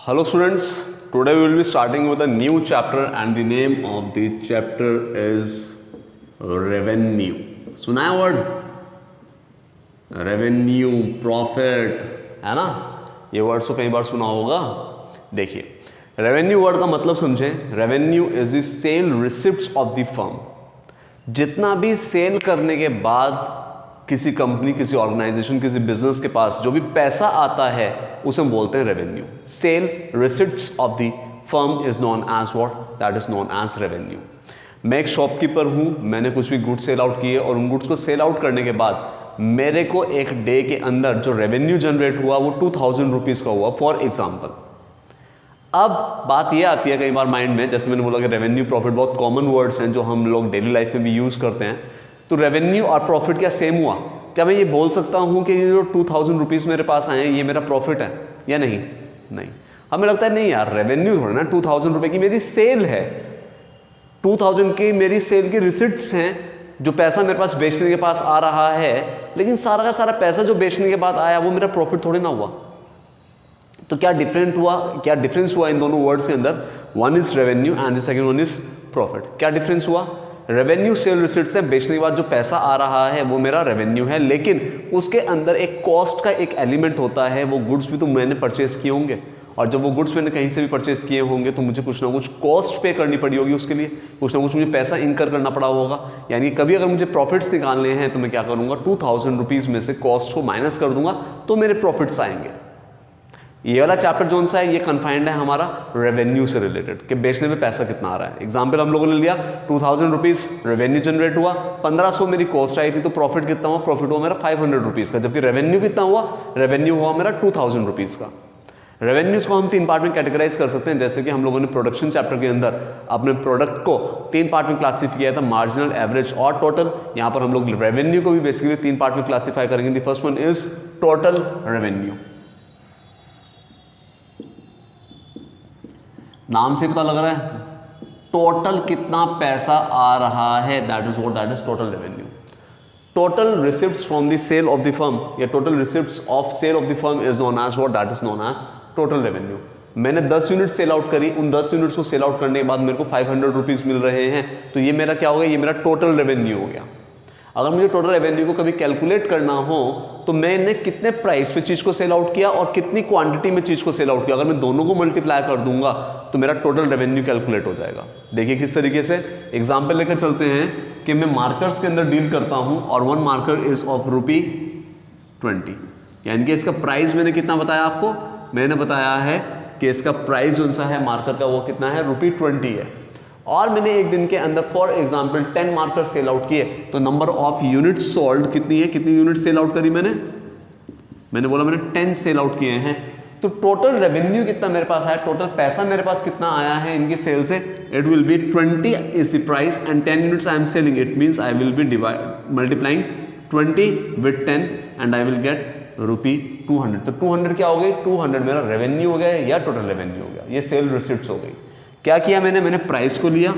Hello students, today we will be starting with a new chapter and the name of the chapter is revenue. सुना है word revenue, profit, है ना? ये words तो कई बार सुना होगा. देखिए रेवेन्यू वर्ड का मतलब समझें. Revenue is the sale receipts of the firm. जितना भी सेल करने के बाद किसी कंपनी, किसी ऑर्गेनाइजेशन, किसी बिजनेस के पास जो भी पैसा आता है उसे हम बोलते हैं revenue. Sale receipts of the firm is known as what? That is known as revenue. मैं एक शॉपकीपर हूं, मैंने कुछ भी गुड्स सेल आउट किए और उन गुड्स को सेल आउट करने के बाद मेरे को एक डे के अंदर जो रेवेन्यू जनरेट हुआ वो 2000 रुपीज़ का हुआ फॉर एग्जाम्पल. अब बात यह आती है कई बार माइंड में, जैसे मैंने बोला कि रेवेन्यू प्रॉफिट बहुत कॉमन वर्ड्स हैं जो हम लोग डेली लाइफ में भी यूज़ करते हैं. तो रेवेन्यू और प्रॉफिट क्या सेम हुआ? क्या मैं ये बोल सकता हूँ कि ये जो 2000 रुपीज़ मेरे पास आए हैं ये मेरा प्रॉफिट है या नहीं? नहीं. हमें लगता है नहीं यार, रेवेन्यू थोड़ा ना, 2000 रुपये की मेरी सेल है, 2000 की मेरी सेल की रिसिप्ट्स हैं, जो पैसा मेरे पास बेचने के पास आ रहा है, लेकिन सारा का सारा पैसा जो बेचने के बाद आया वो मेरा प्रॉफिट थोड़ी ना हुआ. तो क्या डिफरेंस हुआ इन दोनों वर्ड्स के अंदर? One is revenue and the second one is profit. क्या डिफरेंस हुआ? रेवेन्यू सेल रिसिप्ट से बेचने के बाद जो पैसा आ रहा है वो मेरा रेवेन्यू है, लेकिन उसके अंदर एक कॉस्ट का एक एलिमेंट होता है. वो गुड्स भी तो मैंने परचेस किए होंगे, और जब वो गुड्स मैंने कहीं से भी परचेस किए होंगे तो मुझे कुछ ना कुछ कॉस्ट पे करनी पड़ी होगी, उसके लिए कुछ ना कुछ मुझे पैसा इनकर करना पड़ा होगा. यानी कभी अगर मुझे प्रॉफिट्स निकालने हैं तो मैं क्या करूँगा, 2000 रुपीज़ में से कॉस्ट को माइनस कर दूंगा तो मेरे प्रॉफिट्स आएंगे. ये वाला चैप्टर जो सा है ये कन्फाइंड है हमारा रेवेन्यू से रिलेटेड, कि बेचने में पैसा कितना आ रहा है. एग्जाम्पल हम लोगों ने लिया 2000 रुपीज़ रेवेन्यू जनरेट हुआ, 1500 मेरी कॉस्ट आई थी, तो प्रॉफिट कितना हुआ? प्रॉफिट हुआ मेरा 500 रुपीज़ का. जबकि रेवेन्यू कितना हुआ? रेवेन्यू हुआ मेरा 2000 रुपीज़ का. रेवेन्यूज को हम 3 पार्ट में कैटेगराइज कर सकते हैं. जैसे कि हम लोगों ने प्रोडक्शन चैप्टर के अंदर अपने प्रोडक्ट को 3 पार्ट में क्लासीफाई किया था, मार्जिनल, एवरेज और टोटल. यहाँ पर हम लोग रेवेन्यू को भी बेसिकली 3 पार्ट में क्लासीफाई करेंगे. The first one is total revenue. नाम से पता लग रहा है टोटल कितना पैसा आ रहा है, that is total revenue. Total receipts from the sale of the firm या total receipts of sale of the firm is known as what? That is known as total revenue. मैंने 10 यूनिट सेल आउट करी, उन 10 units को sell out करने के बाद मेरे को 500 रुपीज़ मिल रहे हैं, तो ये मेरा क्या हो गया? ये मेरा टोटल रेवेन्यू हो गया. अगर मुझे टोटल रेवेन्यू को कभी कैलकुलेट करना हो तो मैंने कितने प्राइस पे चीज़ को सेल आउट किया और कितनी क्वांटिटी में चीज़ को सेल आउट किया, अगर मैं दोनों को मल्टीप्लाई कर दूंगा तो मेरा टोटल रेवेन्यू कैलकुलेट हो जाएगा. देखिए किस तरीके से. एग्जाम्पल लेकर चलते हैं कि मैं मार्कर्स के अंदर डील करता हूं और 1 मार्कर इज ऑफ ₹20, यानी कि इसका प्राइस मैंने कितना बताया आपको? मैंने बताया है कि इसका प्राइस जो सा है मार्कर का वो कितना है? ₹20 है. और मैंने एक दिन के अंदर for example 10 marker sell out किए, तो नंबर ऑफ यूनिट सोल्ड कितनी है? कितनी यूनिट सेल आउट करी मैंने बोला मैंने 10 सेल आउट किए हैं. तो टोटल रेवेन्यू कितना मेरे पास आया? टोटल पैसा मेरे पास कितना आया है इनकी सेल से? It will B 20 is the price and 10 units I am selling. It means I will B multiplying 20 with 10 and I will get ₹200. तो 200 क्या हो गई? 200 मेरा रेवेन्यू हो गया या टोटल रेवेन्यू हो गया. ये सेल रिसिप्ट्स हो गई. क्या किया मैंने प्राइस को लिया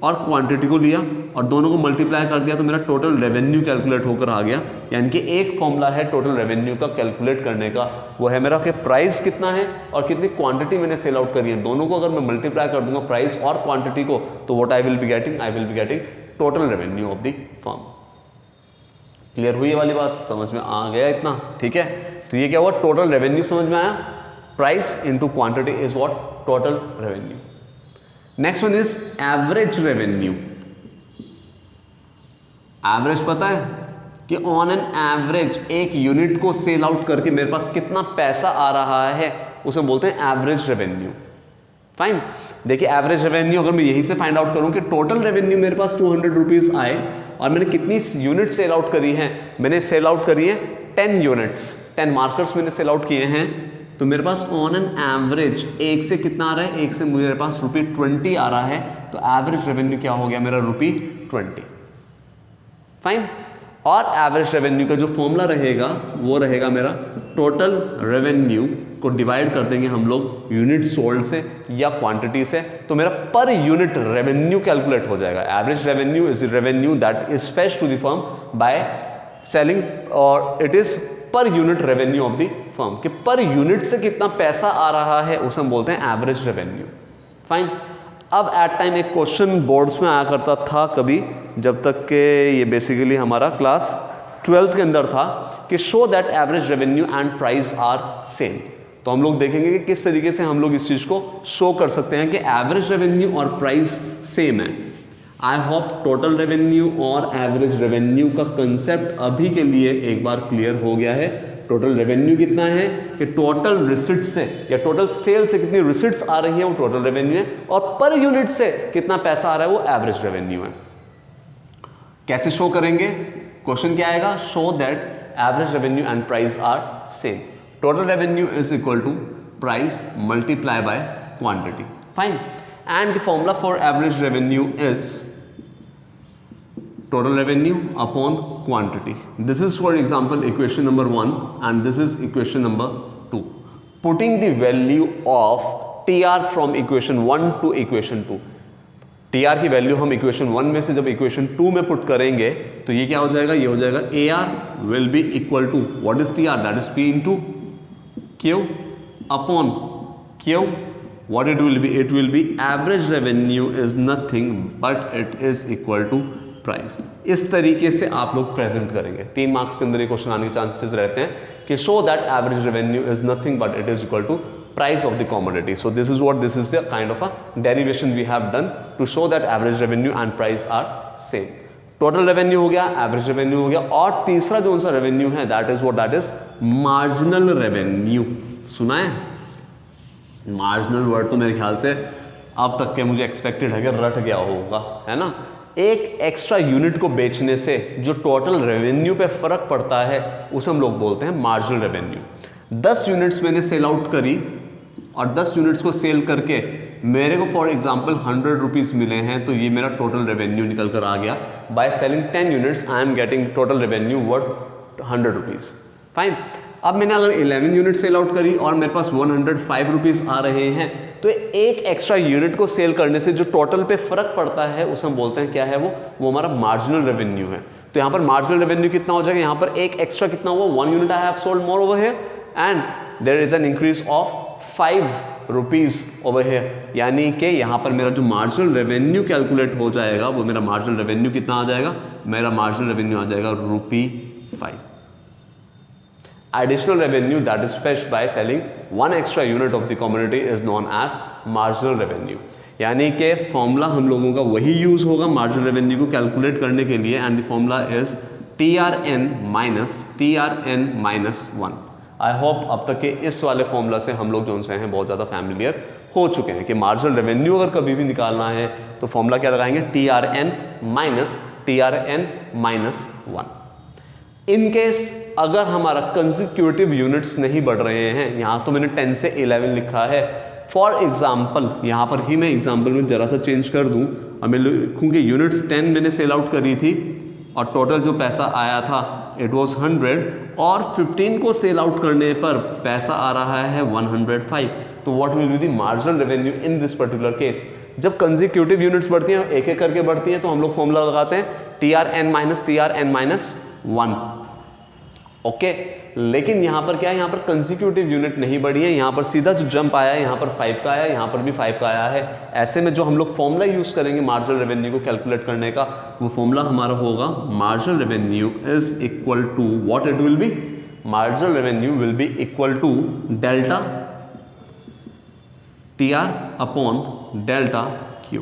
और क्वांटिटी को लिया और दोनों को मल्टीप्लाई कर दिया, तो मेरा टोटल रेवेन्यू कैलकुलेट होकर आ गया. यानी कि एक फॉर्मूला है टोटल रेवेन्यू का कैलकुलेट करने का, वो है मेरा कि प्राइस कितना है और कितनी क्वांटिटी मैंने सेल आउट करी है. दोनों को अगर मैं मल्टीप्लाई कर दूंगा प्राइस और क्वांटिटी को, तो what I will be getting total revenue of the firm. Clear हुई ये वाली बात? समझ में आ गया इतना? ठीक है. तो ये क्या हुआ? टोटल रेवेन्यू समझ में आया. Price into quantity is what? Total revenue. Next one is average revenue. Average पता है कि ऑन एन एवरेज एक यूनिट को सेल आउट करके मेरे पास कितना पैसा आ रहा है उसे बोलते हैं एवरेज रेवेन्यू. फाइन. देखिए एवरेज रेवेन्यू अगर मैं यहीं से फाइंड आउट करूं कि टोटल रेवेन्यू मेरे पास 200 रुपीज़ आए और मैंने कितनी यूनिट सेल आउट करी है, मैंने सेल आउट करी है 10 यूनिट्स, 10 मार्कर्स मैंने सेल आउट किए हैं, तो मेरे पास ऑन एन एवरेज एक से कितना आ रहा है? एक से मेरे पास ₹20 आ रहा है. तो एवरेज रेवेन्यू क्या हो गया मेरा? ₹20. फाइन. और एवरेज रेवेन्यू का जो फॉर्मूला रहेगा वो रहेगा मेरा टोटल रेवेन्यू को डिवाइड कर देंगे हम लोग यूनिट सोल्ड से या क्वांटिटी से, तो मेरा पर यूनिट रेवेन्यू कैलकुलेट हो जाएगा. Average revenue is revenue that is fetched to the firm by selling, और it is per unit revenue of the firm कि पर यूनिट से कितना पैसा आ रहा है उसे हम बोलते हैं एवरेज रेवेन्यू। फाइन। अब एट टाइम एक क्वेश्चन बोर्ड्स में आया करता था कभी, जब तक के ये बेसिकली हमारा क्लास 12th के अंदर था, कि show that average revenue and price are same. तो हम लोग देखेंगे कि किस तरीके से हम लोग इस चीज को शो कर सकते हैं कि एवरेज रेवेन्यू और प्राइस सेम है। आई होप टोटल रेवेन्यू और एवरेज रेवेन्यू का कंसेप्ट अभी के लिए एक बार क्लियर हो गया है। टोटल रेवेन्यू कितना है कि टोटल रिसिट से या टोटल सेल से कितनी रिसिट्स आ रही है वो टोटल रेवेन्यू है, और पर यूनिट से कितना पैसा आ रहा है वो एवरेज रेवेन्यू है। कैसे शो करेंगे? क्वेश्चन क्या आएगा? Show that average revenue and price are same. Total revenue is equal to price multiply by quantity. Fine. And the formula for average revenue is total revenue upon quantity. This is for example equation number 1 and this is equation number 2. Putting the value of TR from equation 1 to equation 2. TR की value हम equation 1 में से जब equation 2 में put करेंगे तो ये क्या हो जाएगा? ये हो जाएगा AR will be equal to what is TR? That is P into Q upon Q. What it will be? It will be average revenue is nothing but it is equal to price. इस तरीके से आप लोग present करेंगे। 3 marks के अंदर ये question आने के चांसेस रहते हैं कि show that average revenue is nothing but it is equal to price of the commodity. So this is the kind of a derivation we have done to show that average revenue and price are same. Total revenue हो गया, average revenue हो गया, और तीसरा जो सा revenue है that is marginal revenue. सुना है? मार्जिनल वर्ड तो मेरे ख्याल से अब तक के मुझे एक्सपेक्टेड है कि रट गया होगा, है ना। एक एक्स्ट्रा यूनिट को बेचने से जो टोटल रेवेन्यू पे फर्क पड़ता है उसे हम लोग बोलते हैं मार्जिनल रेवेन्यू। 10 यूनिट्स मैंने सेल आउट करी और 10 यूनिट्स को सेल करके मेरे को फॉर एग्जांपल 100 रुपीज़ मिले हैं, तो ये मेरा टोटल रेवेन्यू निकल कर आ गया। By selling 10 units I am getting total revenue worth 100 rupees. Fine. अब मैंने अगर 11 यूनिट सेल आउट करी और मेरे पास 105 रुपीज़ आ रहे हैं, तो एक एक्स्ट्रा यूनिट को सेल करने से जो टोटल पे फर्क पड़ता है उसे हम बोलते हैं क्या है वो हमारा मार्जिनल रेवेन्यू है। तो यहाँ पर मार्जिनल रेवेन्यू कितना हो जाएगा? यहाँ पर एक एक्स्ट्रा कितना हुआ? 1 unit I have sold more over here and there is an increase of 5 rupees over here. यानी कि यहाँ पर मेरा जो मार्जिनल रेवेन्यू कैलकुलेट हो जाएगा वो मेरा मार्जिनल रेवेन्यू कितना आ जाएगा? मेरा मार्जिनल रेवेन्यू आ जाएगा ₹5। Additional revenue that is fetched by selling 1 extra unit of the commodity is known as marginal revenue। यानी कि फॉर्मूला हम लोगों का वही यूज होगा मार्जिनल रेवेन्यू को कैलकुलेट करने के लिए, and the formula is TRN minus 1। I hope अब तक के इस वाले फॉर्मूला से हम लोग जो से हैं बहुत ज़्यादा फैमिलियर हो चुके हैं कि मार्जिनल रेवेन्यू अगर कभी भी निकालना है तो फॉर्मूला क्या लगाएंगे? TRN minus 1। इन केस अगर हमारा कंसेक्यूटिव यूनिट्स नहीं बढ़ रहे हैं, यहाँ तो मैंने 10 से 11 लिखा है, फॉर एग्जाम्पल यहाँ पर ही मैं एग्जाम्पल में जरा सा चेंज कर दूँ और मैं लिखूँ कि यूनिट्स 10 मैंने सेल आउट करी थी और टोटल जो पैसा आया था इट वाज 100, और 15 को सेल आउट करने पर पैसा आ रहा है 105। तो what will be the marginal revenue in this particular case? जब कंसेक्यूटिव यूनिट्स बढ़ती हैं, एक एक करके बढ़ती हैं, तो हम लोग फॉर्मूला लगाते हैं TRN माइनस 1। ओके। लेकिन यहाँ पर क्या है? यहाँ पर कंसेक्यूटिव यूनिट नहीं बढ़ी है, यहाँ पर सीधा जो जंप आया है यहाँ पर 5 का आया, यहाँ पर भी 5 का आया है। ऐसे में जो हम लोग फॉर्मूला यूज करेंगे मार्जिनल रेवेन्यू को कैलकुलेट करने का, वो फॉर्मूला हमारा होगा marginal revenue is equal to what it will be? Marginal revenue will be equal to delta TR upon delta Q।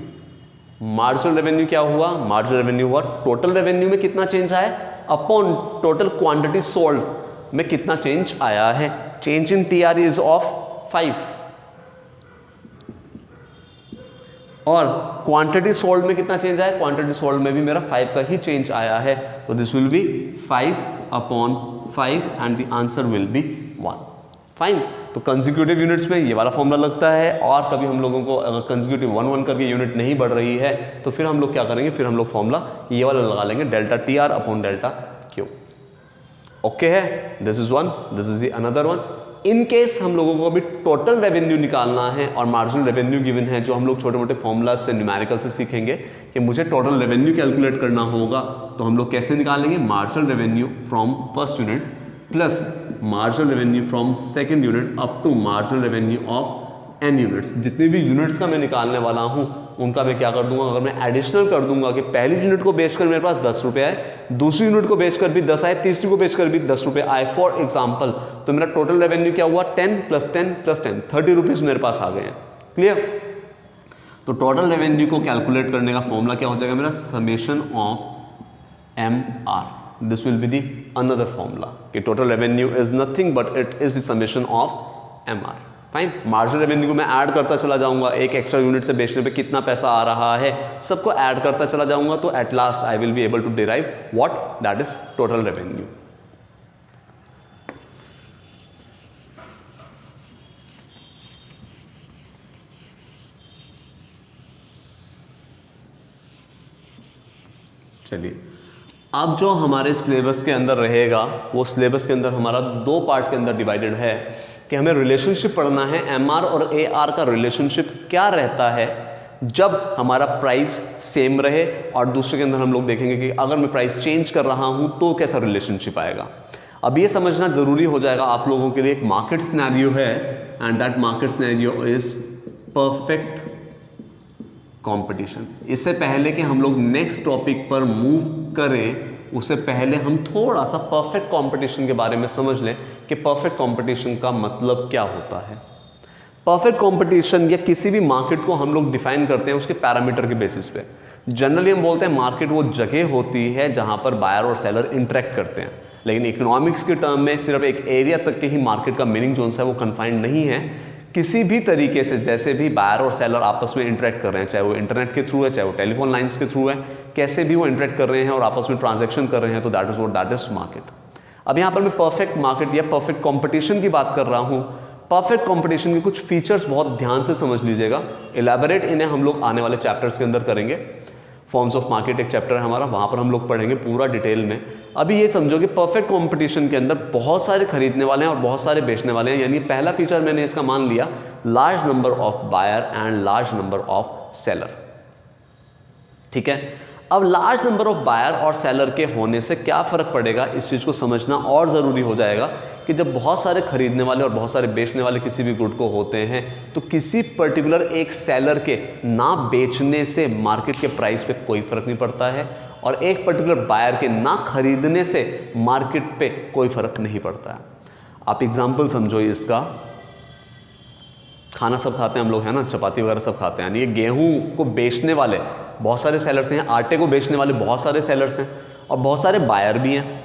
Marginal revenue क्या हुआ? मार्जिनल रेवेन्यू हुआ टोटल रेवेन्यू में कितना चेंज आया अपॉन टोटल क्वांटिटी सोल्ड में कितना change आया है। Change in TR is of 5 और क्वांटिटी सोल्ड में कितना चेंज आया? क्वांटिटी सोल्ड में भी मेरा 5 का ही चेंज आया है। तो this will B 5 upon 5 and the answer will be 1। Fine. तो कंसेक्यूटिव यूनिट्स में ये वाला फॉर्मूला लगता है, और कभी हम लोगों को अगर कंसेक्यूटिव 1 करके यूनिट नहीं बढ़ रही है तो फिर हम लोग क्या करेंगे? फिर हम लोग फॉर्मूला ये वाला लगा लेंगे delta TR upon delta Q। Okay है? This is one, this is the another one. In case हम लोगों को अभी टोटल रेवेन्यू निकालना है और मार्जिनल रेवेन्यू गिवन है, जो हम लोग छोटे मोटे फॉर्मूला से न्यूमेरिकल से सीखेंगे कि मुझे टोटल रेवेन्यू कैलकुलेट करना होगा, तो हम लोग कैसे निकालेंगे? Marginal revenue from first unit plus marginal revenue from second unit up to marginal revenue of n units. जितने भी यूनिट्स का मैं निकालने वाला हूं उनका मैं क्या कर दूंगा, अगर मैं एडिशनल कर दूंगा कि पहली यूनिट को बेचकर मेरे पास 10 रुपये आए, दूसरी यूनिट को बेचकर भी 10 आए, तीसरी को बेचकर भी 10 रुपये आए फॉर एग्जाम्पल, तो मेरा टोटल रेवेन्यू क्या हुआ 10 + 10 + 10 30 रुपीज मेरे पास आ गए हैं। क्लियर? तो टोटल रेवेन्यू को कैलकुलेट करने का फॉर्मूला क्या हो जाएगा मेरा, summation of MR। This will be the another formula कि total revenue is nothing but it is the summation of MR। Fine, marginal revenue को मैं ऐड करता चला जाऊंगा, एक एक्स्ट्रा यूनिट से बेचने पे कितना पैसा आ रहा है सबको ऐड करता चला जाऊंगा, तो at last I will be able to derive what, that is total revenue. चलिए, अब जो हमारे सिलेबस के अंदर रहेगा वो सिलेबस के अंदर हमारा 2 पार्ट के अंदर डिवाइडेड है कि हमें रिलेशनशिप पढ़ना है, MR और AR का रिलेशनशिप क्या रहता है जब हमारा प्राइस सेम रहे, और दूसरे के अंदर हम लोग देखेंगे कि अगर मैं प्राइस चेंज कर रहा हूं तो कैसा रिलेशनशिप आएगा। अब ये समझना जरूरी हो जाएगा आप लोगों के लिए, एक मार्केट सिनेरियो है and that market scenario is perfect competition. इससे पहले कि हम लोग नेक्स्ट टॉपिक पर मूव करें उससे पहले हम थोड़ा सा परफेक्ट कंपटीशन के बारे में समझ लें कि परफेक्ट कंपटीशन का मतलब क्या होता है। परफेक्ट कंपटीशन या किसी भी मार्केट को हम लोग डिफाइन करते हैं उसके पैरामीटर के बेसिस पे। जनरली हम बोलते हैं मार्केट वो जगह होती है जहां पर बायर और सेलर इंटरेक्ट करते हैं, लेकिन इकोनॉमिक्स के टर्म में सिर्फ एक एरिया तक के ही मार्केट का मीनिंग जो है वो कन्फाइंड नहीं है। किसी भी तरीके से जैसे भी बायर और सेलर आपस में इंटरेक्ट कर रहे हैं, चाहे वो इंटरनेट के थ्रू है, चाहे वो टेलीफोन लाइंस के थ्रू है, कैसे भी वो इंटरेक्ट कर रहे हैं और आपस में ट्रांजैक्शन कर रहे हैं, तो that is what, that is market. अब यहाँ पर मैं परफेक्ट मार्केट या परफेक्ट कंपटीशन की बात कर रहा हूँ। परफेक्ट कंपटीशन के कुछ फीचर्स बहुत ध्यान से समझ लीजिएगा, इलेबोरेट इन्हें हम लोग आने वाले चैप्टर्स के अंदर करेंगे। फॉर्म्स ऑफ मार्केट एक चैप्टर है हमारा, वहाँ पर हम लोग पढ़ेंगे पूरा डिटेल में। अभी ये समझो कि परफेक्ट कंपटीशन के अंदर बहुत सारे खरीदने वाले हैं और बहुत सारे बेचने वाले हैं, यानी पहला फीचर मैंने इसका मान लिया large number of buyer and large number of seller. ठीक है, अब लार्ज नंबर ऑफ बायर और सेलर के होने से क्या फर्क पड़ेगा, इस चीज को समझना और जरूरी हो जाएगा कि जब बहुत सारे खरीदने वाले और बहुत सारे बेचने वाले किसी भी गुड को होते हैं तो किसी पर्टिकुलर एक सेलर के ना बेचने से मार्केट के प्राइस पे कोई फर्क नहीं पड़ता है, और एक पर्टिकुलर बायर के ना खरीदने से मार्केट पे कोई फर्क नहीं पड़ता है। आप एग्जाम्पल समझो इसका, खाना सब खाते हैं हम लोग, है ना, चपाती वगैरह सब खाते हैं, यानी ये गेहूं को बेचने वाले बहुत सारे सेलर्स हैं, आटे को बेचने वाले बहुत सारे सेलर्स हैं, और बहुत सारे बायर भी हैं।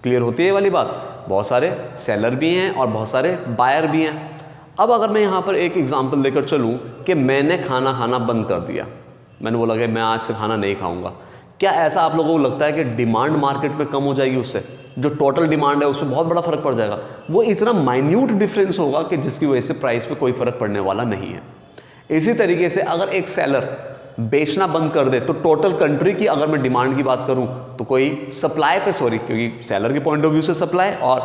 क्लियर होती है ये वाली बात, बहुत सारे सेलर भी हैं और बहुत सारे बायर भी हैं। अब अगर मैं यहाँ पर एक एग्जांपल लेकर चलूँ कि मैंने खाना खाना बंद कर दिया, मैंने बोला कि मैं आज से खाना नहीं खाऊंगा, क्या ऐसा आप लोगों को लगता है कि डिमांड मार्केट में कम हो जाएगी? उससे जो टोटल डिमांड है उसमें बहुत बड़ा फर्क पड़ जाएगा। वो इतना माइन्यूट डिफरेंस होगा कि जिसकी वजह से प्राइस पे कोई फर्क पड़ने वाला नहीं है। इसी तरीके से अगर एक सेलर बेचना बंद कर दे तो टोटल कंट्री की अगर मैं डिमांड की बात करूं तो कोई सप्लाई पे, सॉरी, क्योंकि सेलर के पॉइंट ऑफ व्यू से सप्लाई और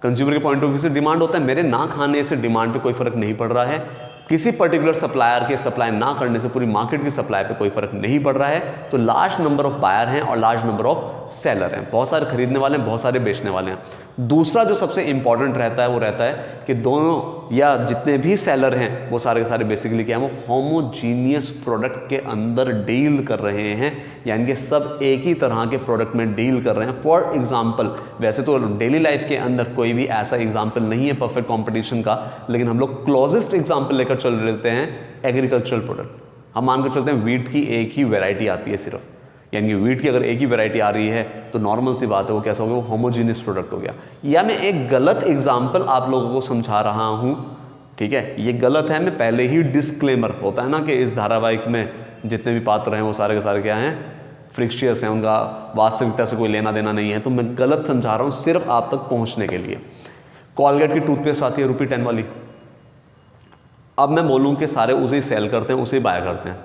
कंज्यूमर के पॉइंट ऑफ व्यू से डिमांड होता है, मेरे ना खाने से डिमांड पे कोई फर्क नहीं पड़ रहा है। किसी पर्टिकुलर सप्लायर के सप्लाई ना करने से पूरी मार्केट की सप्लाई पे कोई फर्क नहीं पड़ रहा है। तो लार्ज नंबर ऑफ बायर हैं और लार्ज नंबर ऑफ सेलर हैं, बहुत सारे खरीदने वाले हैं, बहुत सारे बेचने वाले हैं। दूसरा जो सबसे इंपॉर्टेंट रहता है वो रहता है कि दोनों या जितने भी सेलर हैं वो सारे के सारे बेसिकली क्या है, वो होमोजीनियस प्रोडक्ट के अंदर डील कर रहे हैं, यानी कि सब एक ही तरह के प्रोडक्ट में डील कर रहे हैं। फॉर एग्जाम्पल, वैसे तो डेली लाइफ के अंदर कोई भी ऐसा एग्जाम्पल नहीं है परफेक्ट कॉम्पिटिशन का, लेकिन हम लोग क्लोजेस्ट एग्जाम्पल लेकर चल रहे हैं एग्रीकल्चरल प्रोडक्ट। हम मानकर चलते हैं वीट की एक ही वैरायटी आती है सिर्फ, यानी कि वीट की अगर एक ही वैरायटी आ रही है तो नॉर्मल सी बात है वो कैसा हो गया, वो होमोजीनियस प्रोडक्ट हो गया। या मैं एक गलत एग्जाम्पल आप लोगों को समझा रहा हूं, ठीक है, ये गलत है, मैं पहले ही डिस्क्लेमर होता है ना कि इस धारावाहिक में जितने भी पात्र हैं वो सारे के सारे क्या हैं, फ्रिक्शियस हैं, उनका वास्तविकता से कोई लेना देना नहीं है, तो मैं गलत समझा रहा हूँ सिर्फ आप तक पहुँचने के लिए। कॉलगेट की टूथपेस्ट आती है ₹10 वाली, अब मैं बोलूँ कि सारे उसे ही सेल करते हैं, उसे ही बाय करते हैं,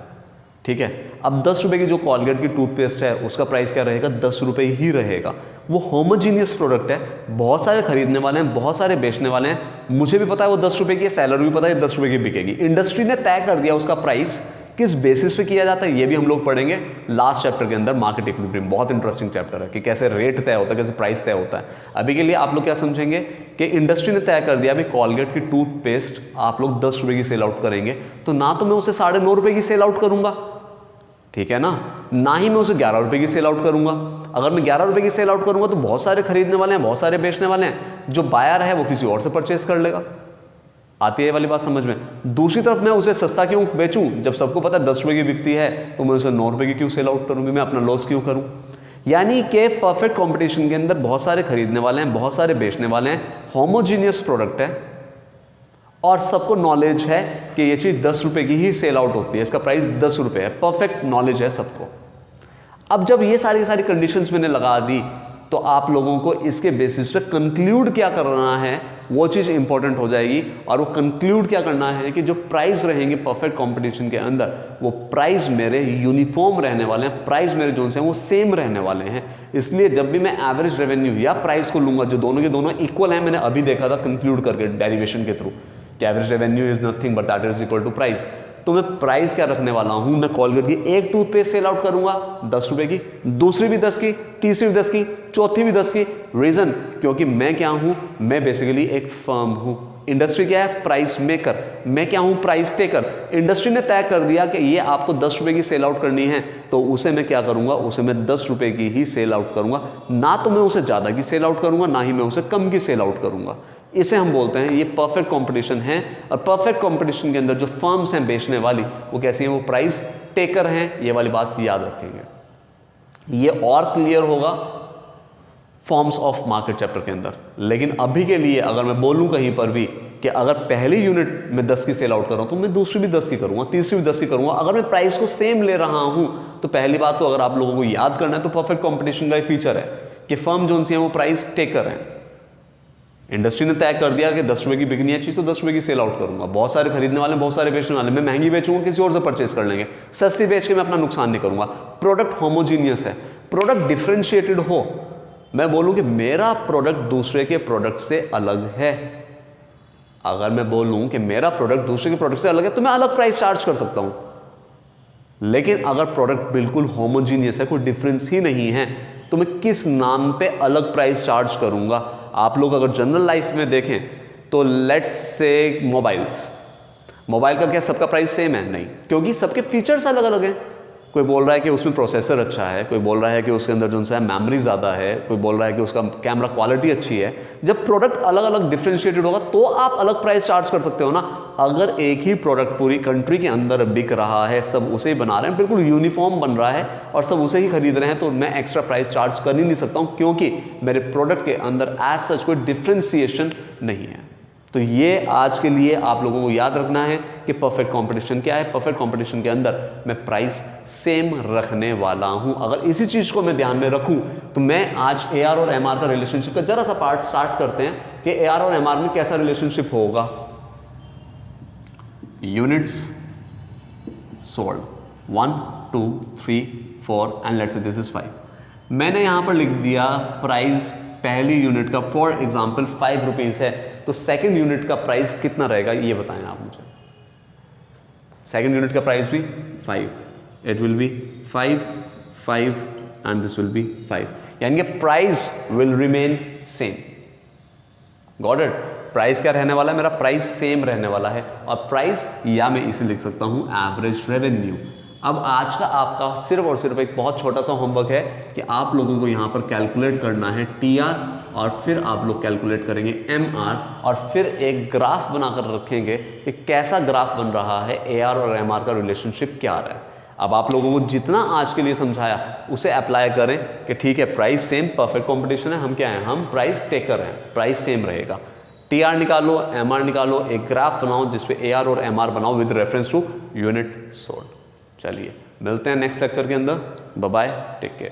ठीक है। अब 10 रुपए की जो कॉलगेट की टूथपेस्ट है उसका प्राइस क्या रहेगा, 10 रुपए ही रहेगा। वो होमोजीनियस प्रोडक्ट है, बहुत सारे खरीदने वाले हैं, बहुत सारे बेचने वाले हैं, मुझे भी पता है वो 10 रुपए की है, सेलर भी पता है 10 रुपए की बिकेगी। इंडस्ट्री ने तय कर दिया उसका प्राइस किस बेसिस पे किया जाता है ये भी हम लोग पढ़ेंगे लास्ट चैप्टर के अंदर, मार्केट इक्विलिब्रियम। बहुत इंटरेस्टिंग चैप्टर है कि कैसे रेट तय होता है, कैसे प्राइस तय होता है। अभी के लिए आप लोग क्या समझेंगे कि इंडस्ट्री ने तय कर दिया अभी कॉलगेट की टूथपेस्ट आप लोग 10 रुपये की सेल आउट करेंगे, तो ना तो मैं उसे 9.5 रुपये की सेल आउट करूंगा, ठीक है ना ही मैं उसे 11 रुपये की सेल आउट करूंगा। अगर मैं 11 रुपये की सेल आउट करूंगा तो बहुत सारे खरीदने वाले हैं, बहुत सारे बेचने वाले हैं, जो बायर है वो किसी और से परचेस कर लेगा। आती है ये वाली बात समझ में। दूसरी तरफ मैं उसे सस्ता क्यों बेचूं, जब सबको पता है 10 रुपये की बिकती है, तो मैं उसे 9 रुपये की क्यों सेल आउट करूंगी, मैं अपना लॉस क्यों करूं। यानी कि परफेक्ट कंपटीशन के अंदर बहुत सारे खरीदने वाले हैं, बहुत सारे बेचने वाले हैं, होमोजीनियस प्रोडक्ट है और सबको नॉलेज है कि ये चीज़ 10 रुपये की ही सेल आउट होती है, इसका प्राइस 10 रुपये है, परफेक्ट नॉलेज है सबको। अब जब ये सारी कंडीशंस मैंने लगा दी, तो आप लोगों को इसके बेसिस पे कंक्लूड क्या करना है वो चीज़ इंपॉर्टेंट हो जाएगी। और वो कंक्लूड क्या करना है कि जो प्राइस रहेंगे परफेक्ट कंपटीशन के अंदर, वो प्राइस मेरे यूनिफॉर्म रहने वाले हैं, प्राइस मेरे जोन से हैं वो सेम रहने वाले हैं। इसलिए जब भी मैं एवरेज रेवेन्यू या प्राइस को लूंगा जो दोनों के दोनों इक्वल हैं, मैंने अभी देखा था कंक्लूड करके डेरिवेशन के थ्रू कि average revenue is nothing but that is equal to price. तो मैं प्राइस क्या रखने वाला हूं, मैं कॉलगेट की एक टूथपेस्ट सेल आउट करूंगा 10 रुपए की, दूसरी भी 10 की, तीसरी भी 10 की, चौथी भी 10 की। रीजन क्योंकि मैं क्या हूं, मैं बेसिकली एक फर्म हूं। इंडस्ट्री क्या है, प्राइस मेकर, मैं क्या हूं, प्राइस टेकर। इंडस्ट्री ने तय कर दिया कि ये आपको 10 रुपए की सेल आउट करनी है, तो उसे मैं क्या करूंगा, उसे मैं 10 रुपए की ही सेल आउट करूंगा। ना तो मैं उसे ज्यादा की सेल आउट करूंगा, ना ही मैं उसे कम की सेल आउट करूंगा। इसे हम बोलते हैं ये परफेक्ट कंपटीशन है। और परफेक्ट कंपटीशन के अंदर जो फर्म्स हैं बेचने वाली, वो कैसी हैं, वो प्राइस टेकर हैं। ये वाली बात याद रखेंगे। ये और क्लियर होगा फॉर्म्स ऑफ मार्केट चैप्टर के अंदर। लेकिन अभी के लिए अगर मैं बोलूं कहीं पर भी कि अगर पहली यूनिट में 10 की सेल आउट कर रहा हूं, तो मैं दूसरी भी 10 की करूंगा, तीसरी भी 10 की करूंगा। अगर मैं प्राइस को सेम ले रहा हूं, तो पहली बात तो अगर आप लोगों को याद करना है तो परफेक्ट कंपटीशन का ही फीचर है कि फर्म जो सी है वो प्राइस टेकर है। इंडस्ट्री ने तय कर दिया कि 10 रुपए की बिकनी है चीज, तो 10 रुपए की सेल आउट करूंगा। बहुत सारे खरीदने वाले, बहुत सारे बेचने वाले, मैं महंगी बेचूंगा, किसी और से परचेस कर लेंगे, सस्ती बेच के मैं अपना नुकसान नहीं करूंगा। प्रोडक्ट होमोजीनियस है, प्रोडक्ट डिफरेंशिएटेड हो, मैं बोलूं कि मेरा प्रोडक्ट दूसरे के प्रोडक्ट से अलग है। अगर मैं बोलूं कि मेरा प्रोडक्ट दूसरे के प्रोडक्ट से अलग है, तो मैं अलग प्राइस चार्ज कर सकता हूं। लेकिन अगर प्रोडक्ट बिल्कुल होमोजीनियस है, कोई डिफरेंस ही नहीं है, तो मैं किस नाम पे अलग प्राइस चार्ज करूंगा। आप लोग अगर जनरल लाइफ में देखें तो लेट्स से मोबाइल का क्या सबका प्राइस सेम है? नहीं, क्योंकि सबके फीचर्स अलग अलग हैं। कोई बोल रहा है कि उसमें प्रोसेसर अच्छा है, कोई बोल रहा है कि उसके अंदर जो सा मेमोरी ज़्यादा है, कोई बोल रहा है कि उसका कैमरा क्वालिटी अच्छी है। जब प्रोडक्ट अलग अलग डिफरेंशिएटेड होगा तो आप अलग प्राइस चार्ज कर सकते हो ना। अगर एक ही प्रोडक्ट पूरी कंट्री के अंदर बिक रहा है, सब उसे ही बना रहे हैं, बिल्कुल यूनिफॉर्म बन रहा है और सब उसे ही खरीद रहे हैं, तो मैं एक्स्ट्रा प्राइस चार्ज कर ही नहीं सकता हूँ, क्योंकि मेरे प्रोडक्ट के अंदर एज सच कोई डिफ्रेंसिएशन नहीं है। तो ये आज के लिए आप लोगों को याद रखना है कि परफेक्ट कंपटीशन क्या है। परफेक्ट कंपटीशन के अंदर मैं प्राइस सेम रखने वाला हूं। अगर इसी चीज को मैं ध्यान में रखूं, तो मैं आज एआर और एमआर का रिलेशनशिप का जरा सा पार्ट स्टार्ट करते हैं कि एआर और एमआर में कैसा रिलेशनशिप होगा। Units sold 1 2 3 4 and let's say this is 5। मैंने यहां पर लिख दिया प्राइस पहली यूनिट का फॉर एग्जाम्पल 5 रुपीज है, तो सेकंड यूनिट का प्राइस कितना रहेगा ये बताएं आप मुझे। सेकंड यूनिट का प्राइस भी 5, it will B 5 5 and this will B 5, यानी कि price will remain same. Got it? Price क्या रहने वाला है? मेरा प्राइस सेम रहने वाला है। और प्राइस या मैं इसे लिख सकता हूं एवरेज रेवेन्यू। अब आज का आपका सिर्फ और सिर्फ एक बहुत छोटा सा होमवर्क है कि आप लोगों को यहां पर कैलकुलेट करना है टीआर, और फिर आप लोग कैलकुलेट करेंगे एमआर, और फिर एक ग्राफ बनाकर रखेंगे कि कैसा ग्राफ बन रहा है, एआर और एमआर का रिलेशनशिप क्या आ रहा है। अब आप लोगों को जितना आज के लिए समझाया उसे अप्लाई करें कि ठीक है प्राइस सेम, परफेक्ट कॉम्पिटिशन है, हम क्या हैं, हम प्राइस टेकर हैं, प्राइस सेम रहेगा। टीआर निकालो, एमआर निकालो, एक ग्राफ बनाओ जिसपे एआर और एमआर बनाओ with reference to unit sold. चलिए मिलते हैं नेक्स्ट लेक्चर के अंदर। Bye bye, take care.